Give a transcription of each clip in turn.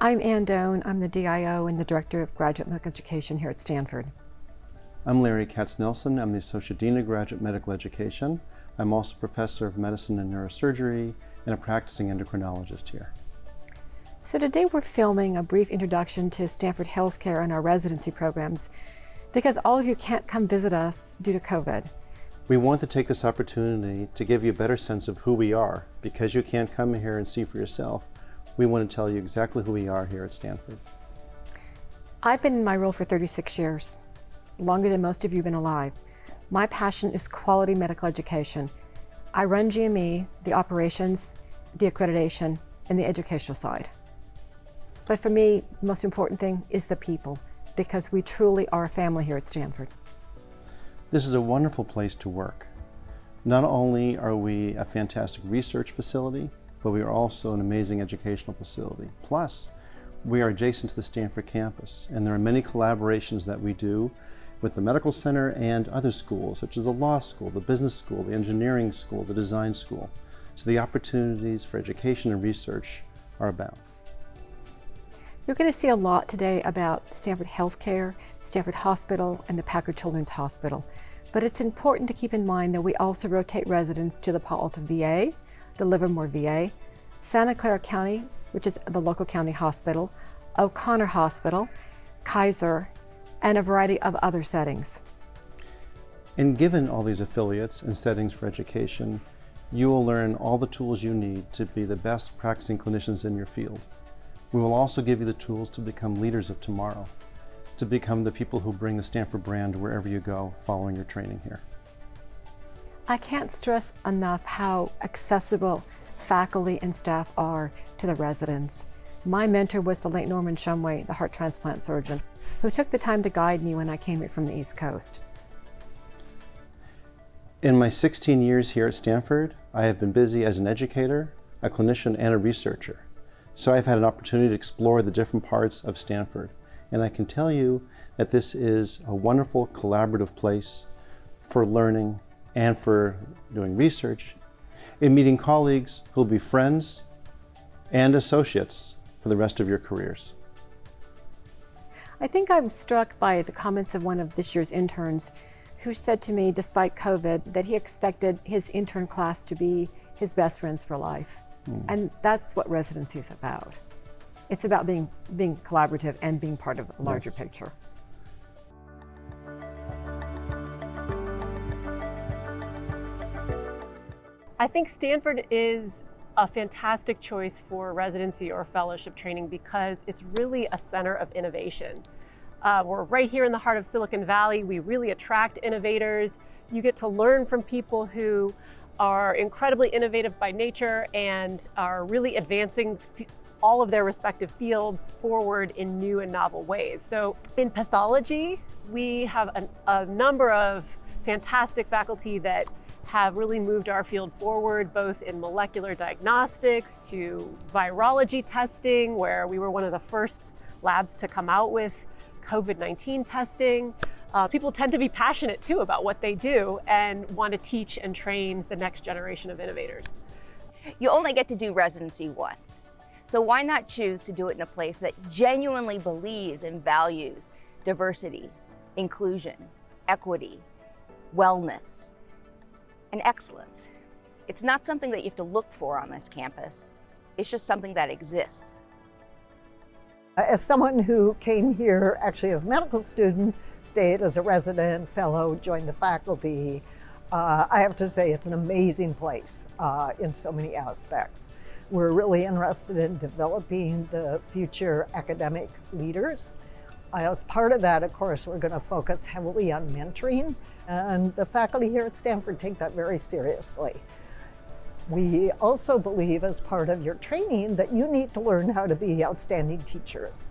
I'm Ann Doan. I'm the DIO and the Director of Graduate Medical Education here at Stanford. I'm Larry Katz-Nelson. I'm the Associate Dean of Graduate Medical Education. I'm also Professor of Medicine and Neurosurgery and a practicing endocrinologist here. So today we're filming a brief introduction to Stanford Healthcare and our residency programs because all of you can't come visit us due to COVID. We want to take this opportunity to give you a better sense of who we are. Because you can't come here and see for yourself, we want to tell you exactly who we are here at Stanford. I've been in my role for 36 years, longer than most of you have been alive. My passion is quality medical education. I run GME, the operations, the accreditation, and the educational side. But for me, the most important thing is the people, because we truly are a family here at Stanford. This is a wonderful place to work. Not only are we a fantastic research facility, but we are also an amazing educational facility. Plus, we are adjacent to the Stanford campus, and there are many collaborations that we do with the medical center and other schools, such as the law school, the business school, the engineering school, the design school. So the opportunities for education and research are abound. You're going to see a lot today about Stanford Healthcare, Stanford Hospital, and the Packard Children's Hospital. But it's important to keep in mind that we also rotate residents to the Palo Alto VA, the Livermore VA, Santa Clara County, which is the local county hospital, O'Connor Hospital, Kaiser, and a variety of other settings. And given all these affiliates and settings for education, you will learn all the tools you need to be the best practicing clinicians in your field. We will also give you the tools to become leaders of tomorrow, to become the people who bring the Stanford brand wherever you go following your training here. I can't stress enough how accessible faculty and staff are to the residents. My mentor was the late Norman Shumway, the heart transplant surgeon, who took the time to guide me when I came here from the East Coast. In my 16 years here at Stanford, I have been busy as an educator, a clinician, and a researcher. So I've had an opportunity to explore the different parts of Stanford. And I can tell you that this is a wonderful collaborative place for learning and for doing research, in meeting colleagues who will be friends and associates for the rest of your careers. I think I'm struck by the comments of one of this year's interns who said to me, despite COVID, that he expected his intern class to be his best friends for life. And that's what residency is about. It's about being collaborative and being part of the larger picture. I think Stanford is a fantastic choice for residency or fellowship training because it's really a center of innovation. We're right here in the heart of Silicon Valley. We really attract innovators. You get to learn from people who are incredibly innovative by nature and are really advancing all of their respective fields forward in new and novel ways. So in pathology, we have a number of fantastic faculty that have really moved our field forward, both in molecular diagnostics to virology testing, where we were one of the first labs to come out with COVID-19 testing. People tend to be passionate too about what they do and want to teach and train the next generation of innovators. You only get to do residency once. So why not choose to do it in a place that genuinely believes and values diversity, inclusion, equity, wellness, and excellence? It's not something that you have to look for on this campus. It's just something that exists. As someone who came here actually as a medical student, stayed as a resident, fellow, joined the faculty, I have to say it's an amazing place in so many aspects. We're really interested in developing the future academic leaders. As part of that, of course, we're going to focus heavily on mentoring, and the faculty here at Stanford take that very seriously. We also believe, as part of your training, that you need to learn how to be outstanding teachers.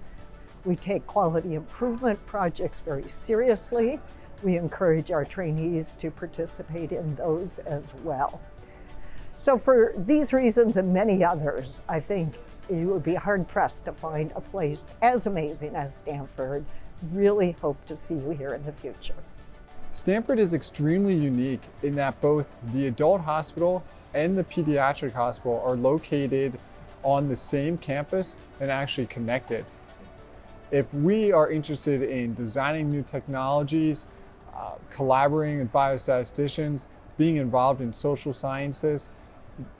We take quality improvement projects very seriously. We encourage our trainees to participate in those as well. So for these reasons and many others, I think you would be hard-pressed to find a place as amazing as Stanford. Really hope to see you here in the future. Stanford is extremely unique in that both the adult hospital and the pediatric hospital are located on the same campus and actually connected. If we are interested in designing new technologies, collaborating with biostatisticians, being involved in social sciences,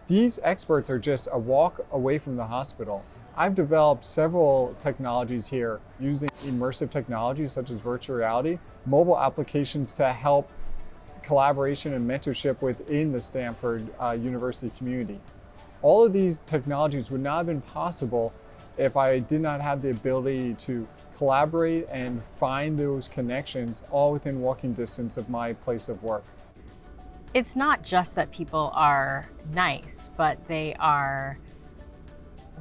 these experts are just a walk away from the hospital. I've developed several technologies here using immersive technologies such as virtual reality, mobile applications to help collaboration and mentorship within the Stanford University community. All of these technologies would not have been possible if I did not have the ability to collaborate and find those connections all within walking distance of my place of work. It's not just that people are nice, but they are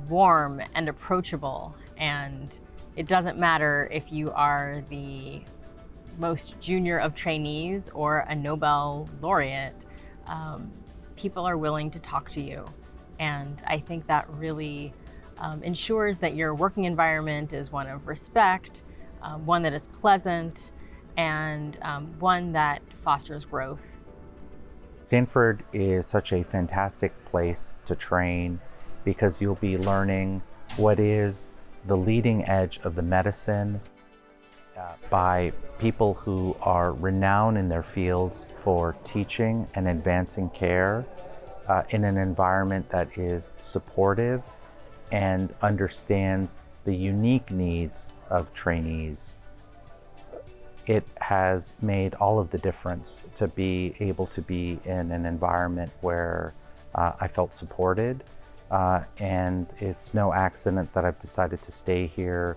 warm and approachable, and it doesn't matter if you are the most junior of trainees or a Nobel laureate, people are willing to talk to you. And I think that really ensures that your working environment is one of respect, one that is pleasant, and one that fosters growth. Stanford is such a fantastic place to train because you'll be learning what is the leading edge of the medicine by people who are renowned in their fields for teaching and advancing care in an environment that is supportive and understands the unique needs of trainees. It has made all of the difference to be able to be in an environment where I felt supported, and it's no accident that I've decided to stay here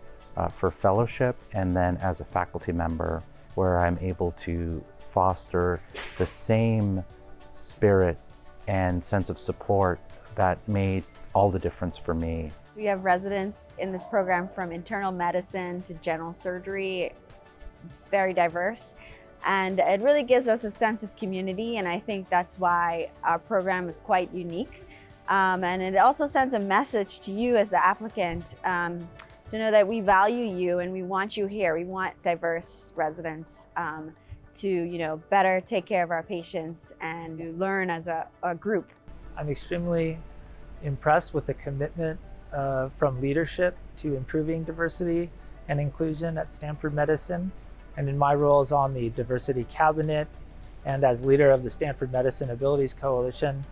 for fellowship and then as a faculty member, where I'm able to foster the same spirit and sense of support that made all the difference for me. We have residents in this program from internal medicine to general surgery, very diverse, and it really gives us a sense of community, and I think that's why our program is quite unique. And it also sends a message to you as the applicant to know that we value you and we want you here. We want diverse residents to better take care of our patients and to learn as a group. I'm extremely impressed with the commitment from leadership to improving diversity and inclusion at Stanford Medicine. And in my roles on the Diversity Cabinet and as leader of the Stanford Medicine Abilities Coalition,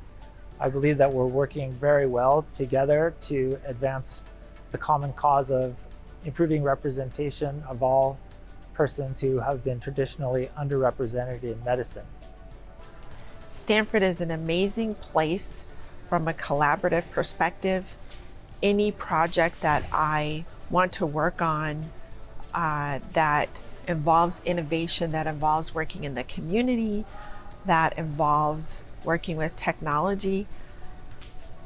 I believe that we're working very well together to advance the common cause of improving representation of all persons who have been traditionally underrepresented in medicine. Stanford is an amazing place from a collaborative perspective. Any project that I want to work on that involves innovation, that involves working in the community, that involves working with technology,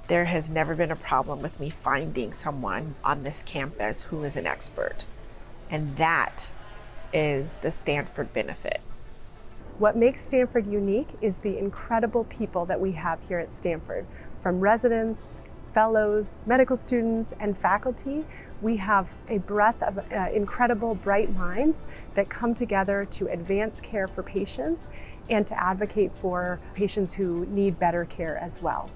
there has never been a problem with me finding someone on this campus who is an expert. And that is the Stanford benefit. What makes Stanford unique is the incredible people that we have here at Stanford. From residents, fellows, medical students, and faculty, we have a breadth of incredible, bright minds that come together to advance care for patients and to advocate for patients who need better care as well.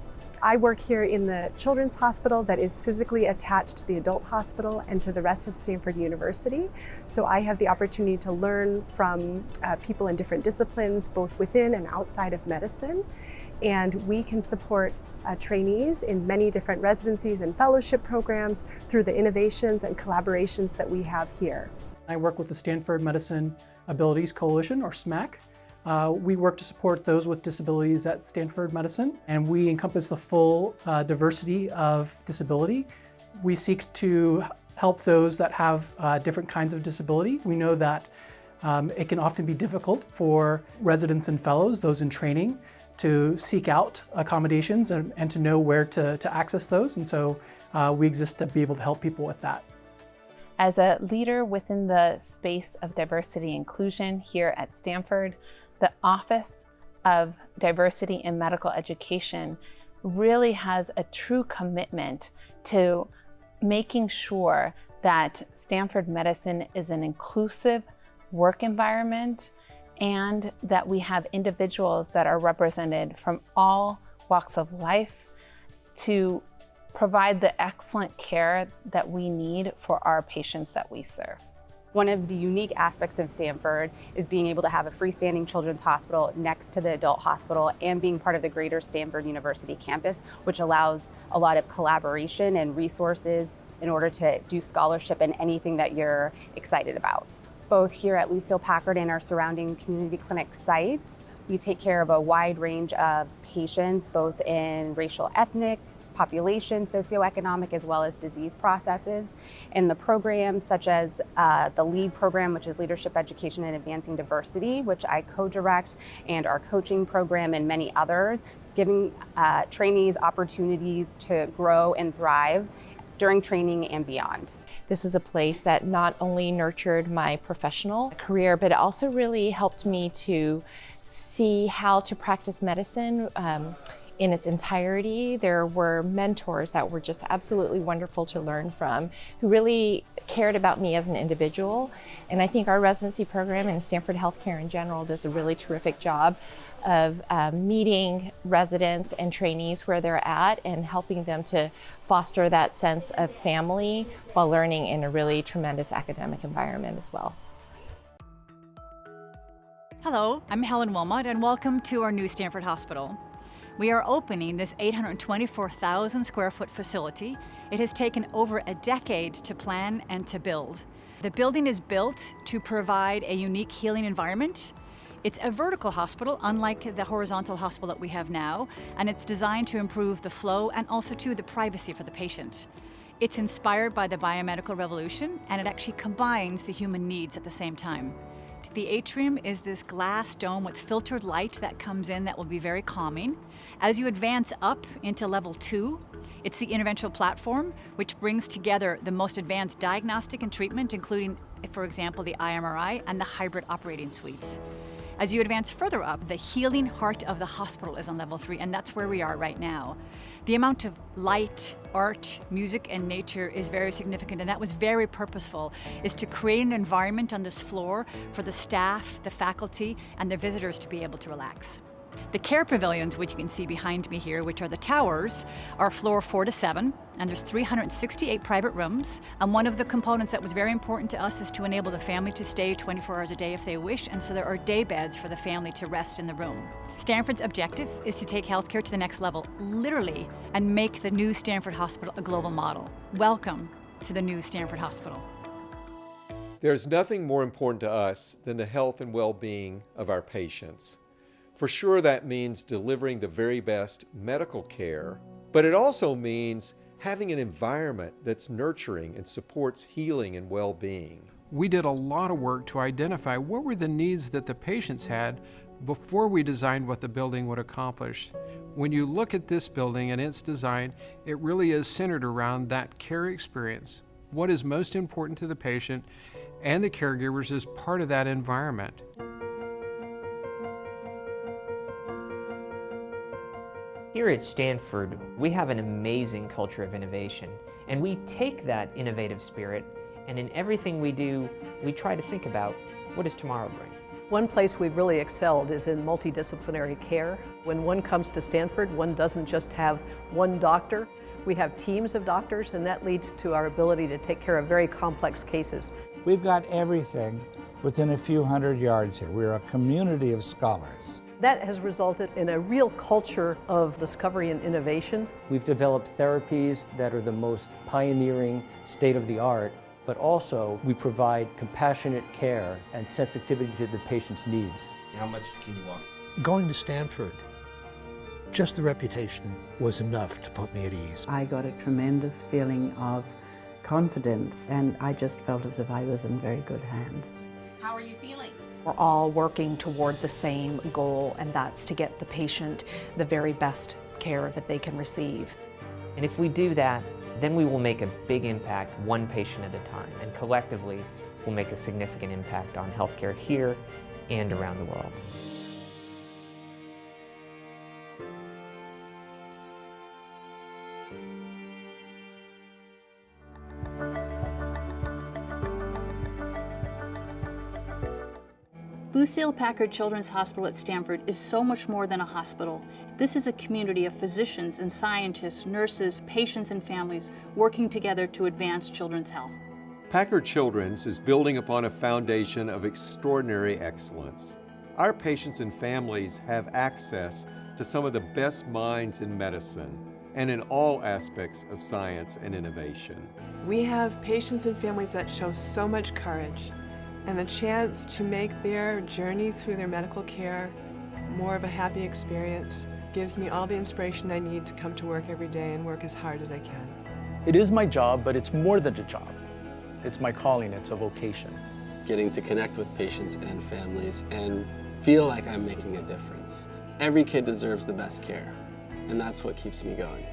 I work here in the Children's Hospital that is physically attached to the adult hospital and to the rest of Stanford University. So I have the opportunity to learn from people in different disciplines, both within and outside of medicine. And we can support trainees in many different residencies and fellowship programs through the innovations and collaborations that we have here. I work with the Stanford Medicine Abilities Coalition, or SMAC. We work to support those with disabilities at Stanford Medicine, and we encompass the full diversity of disability. We seek to help those that have different kinds of disability. We know that it can often be difficult for residents and fellows, those in training, to seek out accommodations and to know where to access those. And so we exist to be able to help people with that. As a leader within the space of diversity inclusion here at Stanford, the Office of Diversity in Medical Education really has a true commitment to making sure that Stanford Medicine is an inclusive work environment and that we have individuals that are represented from all walks of life to provide the excellent care that we need for our patients that we serve. One of the unique aspects of Stanford is being able to have a freestanding children's hospital next to the adult hospital and being part of the greater Stanford University campus, which allows a lot of collaboration and resources in order to do scholarship and anything that you're excited about. Both here at Lucille Packard and our surrounding community clinic sites, we take care of a wide range of patients, both in racial, ethnic, population, socioeconomic, as well as disease processes. And the programs such as the LEAD program, which is Leadership Education and Advancing Diversity, which I co-direct, and our coaching program and many others, giving trainees opportunities to grow and thrive during training and beyond. This is a place that not only nurtured my professional career, but it also really helped me to see how to practice medicine in its entirety. There were mentors that were just absolutely wonderful to learn from, who really cared about me as an individual. And I think our residency program and Stanford Healthcare in general does a really terrific job of meeting residents and trainees where they're at and helping them to foster that sense of family while learning in a really tremendous academic environment as well. Hello, I'm Helen Wilmot, and welcome to our new Stanford Hospital. We are opening this 824,000 square foot facility. It has taken over a decade to plan and to build. The building is built to provide a unique healing environment. It's a vertical hospital, unlike the horizontal hospital that we have now, and it's designed to improve the flow and also the privacy for the patient. It's inspired by the biomedical revolution, and it actually combines the human needs at the same time. The atrium is this glass dome with filtered light that comes in that will be very calming. As you advance up into level 2, it's the interventional platform, which brings together the most advanced diagnostic and treatment, including, for example, the IMRI and the hybrid operating suites. As you advance further up, the healing heart of the hospital is on level 3, and that's where we are right now. The amount of light, art, music, and nature is very significant, and that was very purposeful, is to create an environment on this floor for the staff, the faculty, and the visitors to be able to relax. The care pavilions, which you can see behind me here, which are the towers, are floor 4 to 7, and there's 368 private rooms. And one of the components that was very important to us is to enable the family to stay 24 hours a day if they wish, and so there are day beds for the family to rest in the room. Stanford's objective is to take healthcare to the next level, literally, and make the new Stanford Hospital a global model. Welcome to the new Stanford Hospital. There's nothing more important to us than the health and well-being of our patients. For sure, that means delivering the very best medical care, but it also means having an environment that's nurturing and supports healing and well-being. We did a lot of work to identify what were the needs that the patients had before we designed what the building would accomplish. When you look at this building and its design, it really is centered around that care experience. What is most important to the patient and the caregivers is part of that environment. Here at Stanford, we have an amazing culture of innovation, and we take that innovative spirit, and in everything we do, we try to think about, what does tomorrow bring? One place we've really excelled is in multidisciplinary care. When one comes to Stanford, one doesn't just have one doctor. We have teams of doctors, and that leads to our ability to take care of very complex cases. We've got everything within a few hundred yards here. We're a community of scholars. That has resulted in a real culture of discovery and innovation. We've developed therapies that are the most pioneering, state-of-the-art, but also we provide compassionate care and sensitivity to the patient's needs. How much can you walk? Going to Stanford, just the reputation was enough to put me at ease. I got a tremendous feeling of confidence, and I just felt as if I was in very good hands. How are you feeling? We're all working toward the same goal, and that's to get the patient the very best care that they can receive. And if we do that, then we will make a big impact one patient at a time, and collectively we'll make a significant impact on healthcare here and around the world. Lucille Packard Children's Hospital at Stanford is so much more than a hospital. This is a community of physicians and scientists, nurses, patients, and families working together to advance children's health. Packard Children's is building upon a foundation of extraordinary excellence. Our patients and families have access to some of the best minds in medicine and in all aspects of science and innovation. We have patients and families that show so much courage, and the chance to make their journey through their medical care more of a happy experience gives me all the inspiration I need to come to work every day and work as hard as I can. It is my job, but it's more than a job. It's my calling, it's a vocation. Getting to connect with patients and families and feel like I'm making a difference. Every kid deserves the best care, and that's what keeps me going.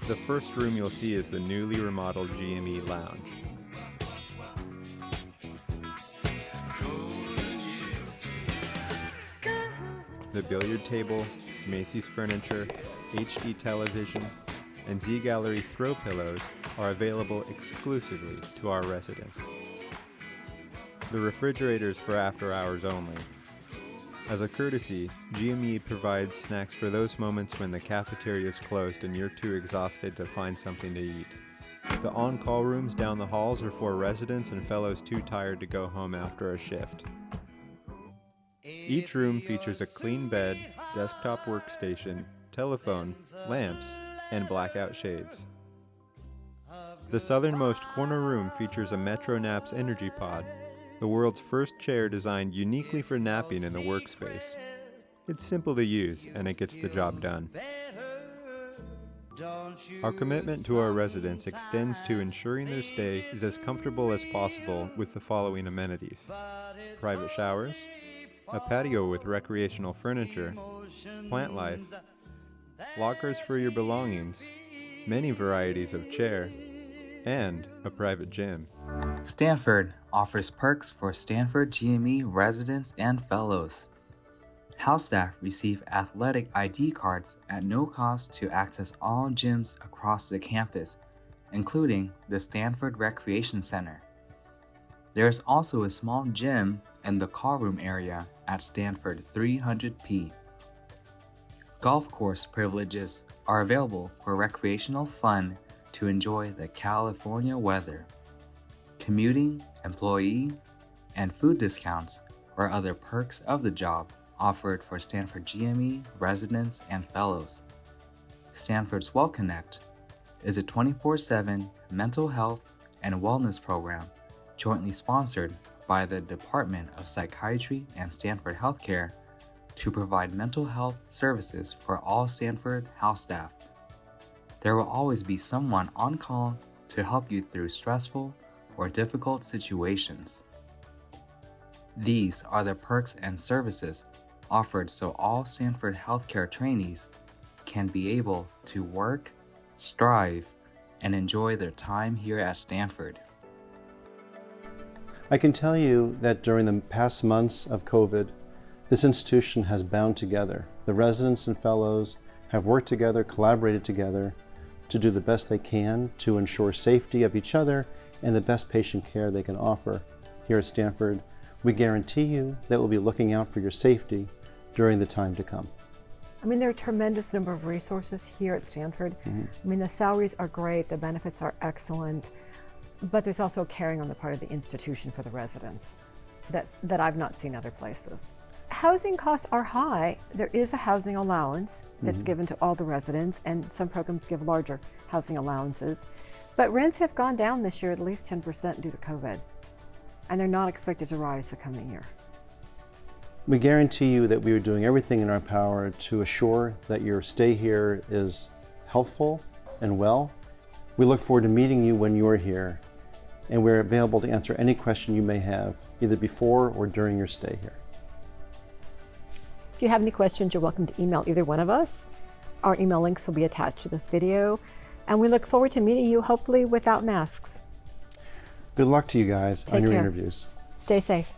The first room you'll see is the newly remodeled GME lounge. The billiard table, Macy's furniture, HD television, and Z-Gallery throw pillows are available exclusively to our residents. The refrigerator is for after hours only. As a courtesy, GME provides snacks for those moments when the cafeteria is closed and you're too exhausted to find something to eat. The on-call rooms down the halls are for residents and fellows too tired to go home after a shift. Each room features a clean bed, desktop workstation, telephone, lamps, and blackout shades. The southernmost corner room features a MetroNaps energy pod, the world's first chair designed uniquely for napping in the workspace. It's simple to use, and it gets the job done. Our commitment to our residents extends to ensuring their stay is as comfortable as possible with the following amenities: private showers, a patio with recreational furniture, plant life, lockers for your belongings, many varieties of chair, and a private gym. Stanford offers perks for Stanford GME residents and fellows. House staff receive athletic ID cards at no cost to access all gyms across the campus, including the Stanford Recreation Center. There is also a small gym in the car room area at Stanford 300P. Golf course privileges are available for recreational fun to enjoy the California weather. Commuting, employee, and food discounts are other perks of the job offered for Stanford GME residents and fellows. Stanford's Well Connect is a 24/7 mental health and wellness program jointly sponsored by the Department of Psychiatry and Stanford Healthcare to provide mental health services for all Stanford house staff. There will always be someone on call to help you through stressful or difficult situations. These are the perks and services offered so all Stanford healthcare trainees can be able to work, strive, and enjoy their time here at Stanford. I can tell you that during the past months of COVID, this institution has bound together. The residents and fellows have worked together, collaborated together to do the best they can to ensure safety of each other and the best patient care they can offer here at Stanford. We guarantee you that we'll be looking out for your safety during the time to come. I mean, there are a tremendous number of resources here at Stanford. I mean, the salaries are great, the benefits are excellent, but there's also caring on the part of the institution for the residents that I've not seen other places. Housing costs are high. There is a housing allowance that's given to all the residents, and some programs give larger housing allowances. But rents have gone down this year at least 10% due to COVID, and they're not expected to rise the coming year. We guarantee you that we are doing everything in our power to assure that your stay here is healthful and well. We look forward to meeting you when you are here, and we're available to answer any question you may have, either before or during your stay here. If you have any questions, you're welcome to email either one of us. Our email links will be attached to this video, and we look forward to meeting you, hopefully without masks. Good luck to you guys on your care. interviews. Stay safe.